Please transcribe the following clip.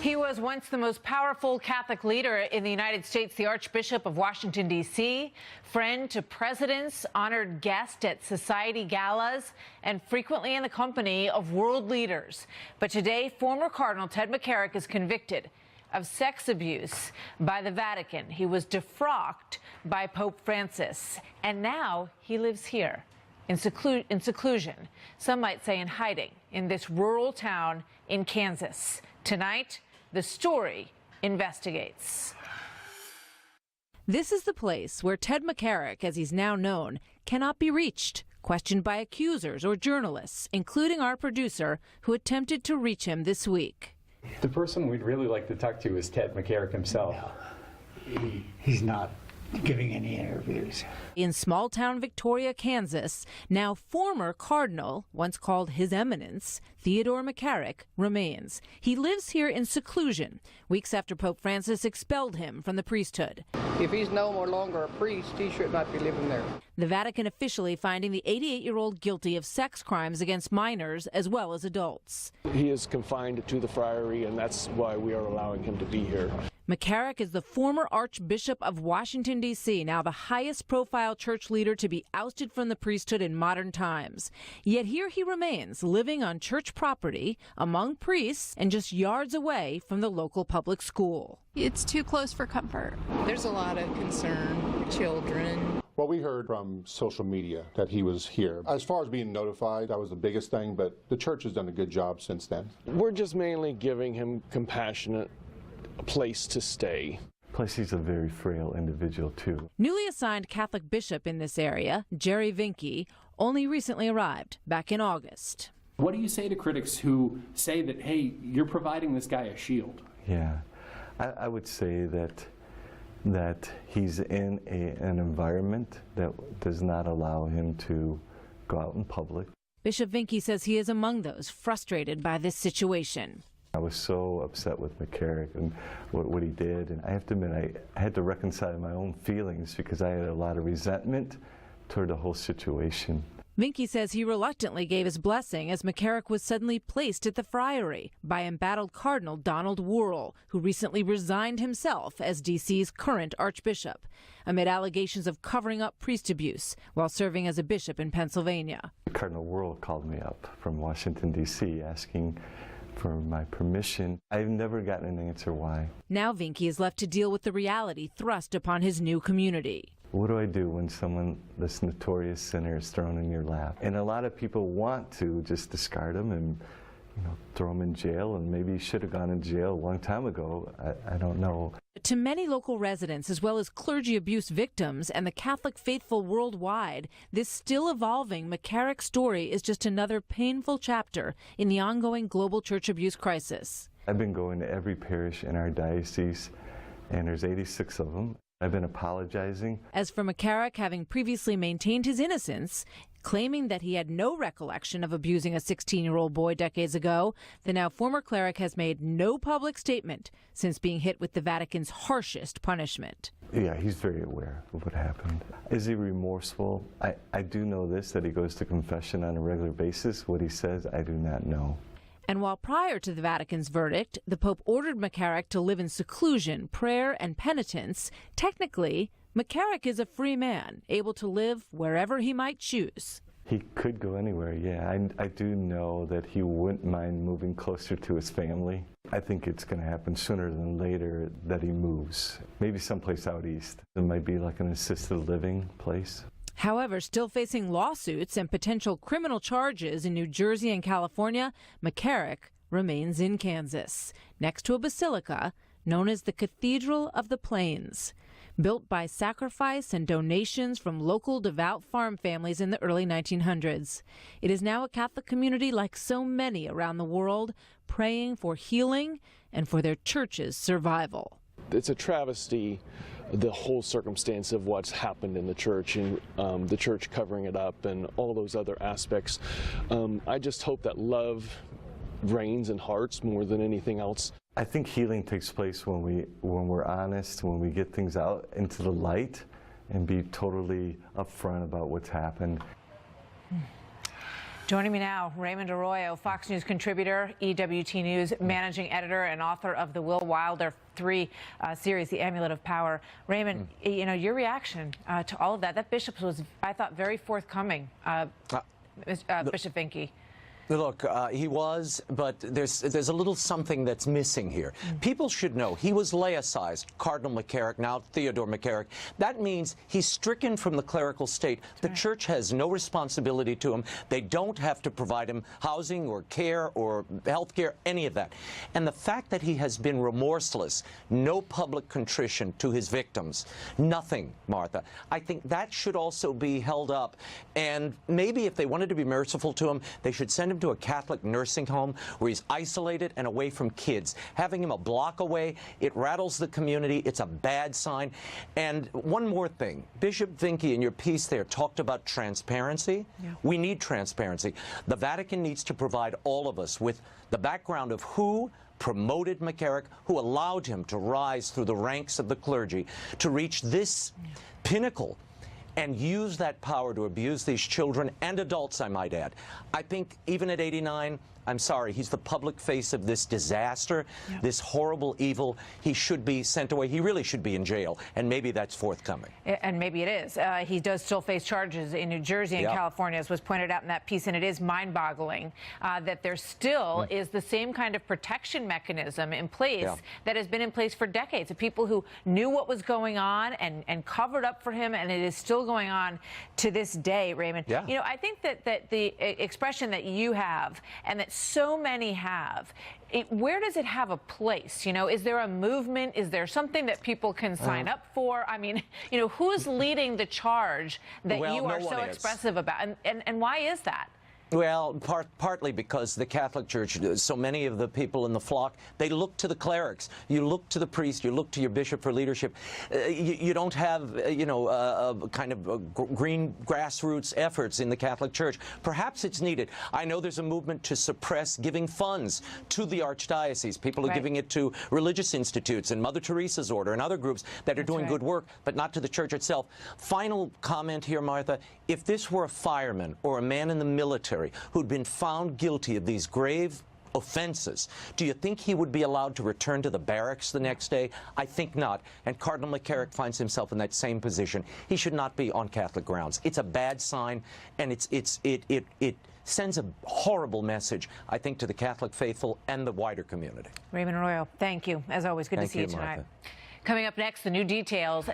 He was once the most powerful Catholic leader in the United States, the Archbishop of Washington, D.C., friend to presidents, honored guest at society galas, and frequently in the company of world leaders. But today, former Cardinal Ted McCarrick is convicted of sex abuse by the Vatican. He was defrocked by Pope Francis, and now he lives here in seclusion, some might say in hiding, in this rural town in Kansas. Tonight, The Story investigates. This is the place where Ted McCarrick, as he's now known, cannot be reached, questioned by accusers or journalists, including our producer, who attempted to reach him this week. The person we'd really like to talk to is Ted McCarrick himself. No, he's not giving any interviews. In small-town Victoria, Kansas, now former Cardinal, once called His Eminence, Theodore McCarrick, remains. He lives here in seclusion, weeks after Pope Francis expelled him from the priesthood. If he's no longer a priest, he should not be living there. The Vatican officially finding the 88-year-old guilty of sex crimes against minors as well as adults. He is confined to the friary, and that's why we are allowing him to be here. McCarrick is the former Archbishop of Washington, D.C., now the highest-profile church leader to be ousted from the priesthood in modern times. Yet here he remains, living on church property, among priests, and just yards away from the local public school. It's too close for comfort. There's a lot of concern, children. Well, we heard from social media that he was here. As far as being notified, that was the biggest thing, but the church has done a good job since then. We're just mainly giving him compassionate place to stay. Plus, he's a very frail individual, too. Newly assigned Catholic bishop in this area, Jerry Vinke, only recently arrived, back in August. What do you say to critics who say that, hey, you're providing this guy a shield? Yeah, I would say that he's in an environment that does not allow him to go out in public. Bishop Vinke says he is among those frustrated by this situation. I was so upset with McCarrick and what he did, and I have to admit I had to reconcile my own feelings because I had a lot of resentment toward the whole situation. Vinke says he reluctantly gave his blessing as McCarrick was suddenly placed at the friary by embattled Cardinal Donald Worrell, who recently resigned himself as D.C.'s current archbishop, amid allegations of covering up priest abuse while serving as a bishop in Pennsylvania. Cardinal Worrell called me up from Washington, D.C., asking for my permission. I've never gotten an answer why. Now Vinke is left to deal with the reality thrust upon his new community. What do I do when someone, this notorious sinner, is thrown in your lap? And a lot of people want to just discard him and throw him in jail, and maybe he should have gone in jail a long time ago. I don't know. To many local residents, as well as clergy abuse victims and the Catholic faithful worldwide, this still evolving McCarrick story is just another painful chapter in the ongoing global church abuse crisis. I've been going to every parish in our diocese, and there's 86 of them. I've been apologizing. As for McCarrick, having previously maintained his innocence, claiming that he had no recollection of abusing a 16-year-old boy decades ago, the now former cleric has made no public statement since being hit with the Vatican's harshest punishment. Yeah, he's very aware of what happened. Is he remorseful? I do know this, that he goes to confession on a regular basis. What he says, I do not know. And while prior to the Vatican's verdict, the Pope ordered McCarrick to live in seclusion, prayer, and penitence, technically, McCarrick is a free man, able to live wherever he might choose. He could go anywhere, yeah. I do know that he wouldn't mind moving closer to his family. I think it's going to happen sooner than later that he moves. Maybe someplace out east. It might be like an assisted living place. However, still facing lawsuits and potential criminal charges in New Jersey and California, McCarrick remains in Kansas, next to a basilica known as the Cathedral of the Plains, built by sacrifice and donations from local devout farm families in the early 1900s. It is now a Catholic community like so many around the world, praying for healing and for their church's survival. It's a travesty, the whole circumstance of what's happened in the church and the church covering it up and all those other aspects. I just hope that love reigns in hearts more than anything else. I think healing takes place when we're honest, when we get things out into the light and be totally upfront about what's happened. Joining me now, Raymond Arroyo, Fox News contributor, EWT News managing editor, and author of the Will Wilder 3 series, The Amulet of Power. Raymond, you know, your reaction to all of that. That bishop was, I thought, very forthcoming, Bishop Vinke. Look, he was, but there's a little something that's missing here. People should know he was laicized, Cardinal McCarrick, now Theodore McCarrick. That means he's stricken from the clerical state. The church has no responsibility to him. They don't have to provide him housing or care or health care, any of that. And the fact that he has been remorseless, no public contrition to his victims, nothing, Martha, I think that should also be held up. And maybe if they wanted to be merciful to him, they should send him to a Catholic nursing home where he's isolated and away from kids. Having him a block away, it rattles the community. It's a bad sign. And one more thing, Bishop Vinke in your piece there talked about transparency. We need transparency. The Vatican needs to provide all of us with the background of who promoted McCarrick, who allowed him to rise through the ranks of the clergy to reach this pinnacle and use that power to abuse these children and adults, I might add. I think even at 89, I'm sorry, he's the public face of this disaster, this horrible evil. He should be sent away. He really should be in jail, and maybe that's forthcoming. And maybe it is. He does still face charges in New Jersey and California, as was pointed out in that piece, and it is mind-boggling that there still is the same kind of protection mechanism in place that has been in place for decades, of people who knew what was going on and covered up for him, and it is still going on to this day, Raymond. You know, I think that the expression that you have and that so many have, where does it have a place? You know, is there a movement? Is there something that people can sign up for? I mean, you know, who's leading the charge that you are so expressive about? And why is that? Well, partly because the Catholic Church, so many of the people in the flock, they look to the clerics. You look to the priest, you look to your bishop for leadership. You don't have, you know, kind of green grassroots efforts in the Catholic Church. Perhaps it's needed. I know there's a movement to suppress giving funds to the archdiocese. People are giving it to religious institutes and Mother Teresa's order and other groups that are doing good work, but not to the church itself. Final comment here, Martha. If this were a fireman or a man in the military who'd been found guilty of these grave offenses, do you think he would be allowed to return to the barracks the next day? I think not. And Cardinal McCarrick finds himself in that same position. He should not be on Catholic grounds. It's a bad sign, and it sends a horrible message, I think, to the Catholic faithful and the wider community. Raymond Arroyo, thank you. As always, good to see you tonight. Coming up next, the new details.